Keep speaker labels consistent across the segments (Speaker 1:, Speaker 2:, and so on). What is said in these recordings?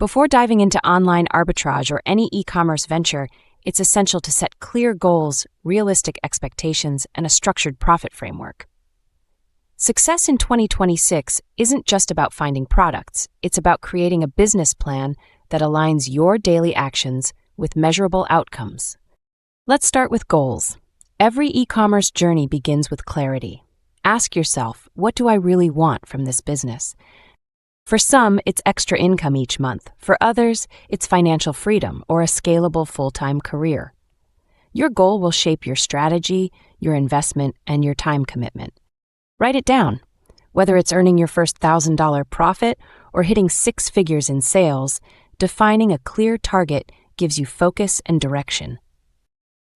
Speaker 1: Before diving into online arbitrage or any e-commerce venture, it's essential to set clear goals, realistic expectations, and a structured profit framework. Success in 2026 isn't just about finding products, it's about creating a business plan that aligns your daily actions with measurable outcomes. Let's start with goals. Every e-commerce journey begins with clarity. Ask yourself, what do I really want from this business? For some, it's extra income each month. For others, it's financial freedom or a scalable full-time career. Your goal will shape your strategy, your investment, and your time commitment. Write it down. Whether it's earning your first $1,000 profit or hitting 6 figures in sales, defining a clear target gives you focus and direction.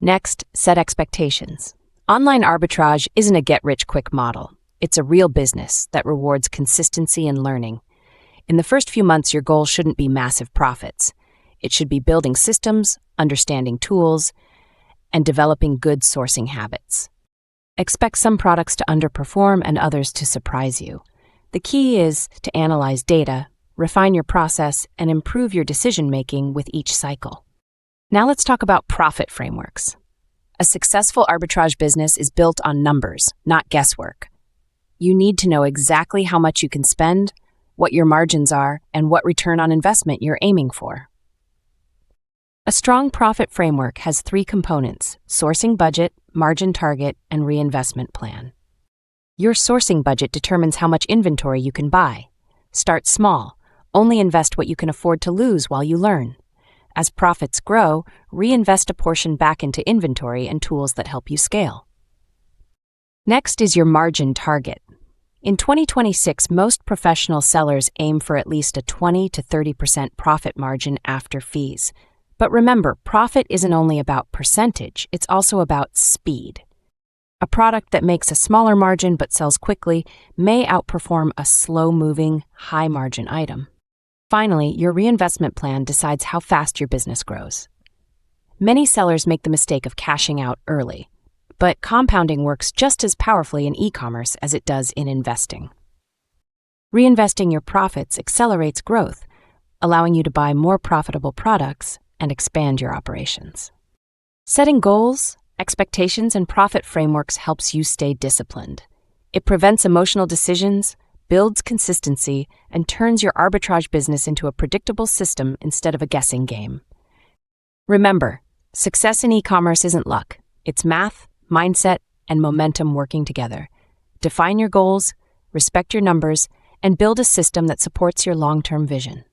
Speaker 1: Next, set expectations. Online arbitrage isn't a get-rich-quick model. It's a real business that rewards consistency and learning. In the first few months, your goal shouldn't be massive profits. It should be building systems, understanding tools, and developing good sourcing habits. Expect some products to underperform and others to surprise you. The key is to analyze data, refine your process, and improve your decision-making with each cycle. Now let's talk about profit frameworks. A successful arbitrage business is built on numbers, not guesswork. You need to know exactly how much you can spend, what your margins are, and what return on investment you're aiming for. A strong profit framework has 3 components: sourcing budget, margin target, and reinvestment plan. Your sourcing budget determines how much inventory you can buy. Start small. Only invest what you can afford to lose while you learn. As profits grow, reinvest a portion back into inventory and tools that help you scale. Next is your margin target. In 2026, most professional sellers aim for at least a 20 to 30% profit margin after fees. But remember, profit isn't only about percentage, it's also about speed. A product that makes a smaller margin but sells quickly may outperform a slow-moving, high-margin item. Finally, your reinvestment plan decides how fast your business grows. Many sellers make the mistake of cashing out early, but compounding works just as powerfully in e-commerce as it does in investing. Reinvesting your profits accelerates growth, allowing you to buy more profitable products and expand your operations. Setting goals, expectations, and profit frameworks helps you stay disciplined. It prevents emotional decisions, builds consistency, and turns your arbitrage business into a predictable system instead of a guessing game. Remember, success in e-commerce isn't luck. It's math, mindset, and momentum working together. Define your goals, respect your numbers, and build a system that supports your long-term vision.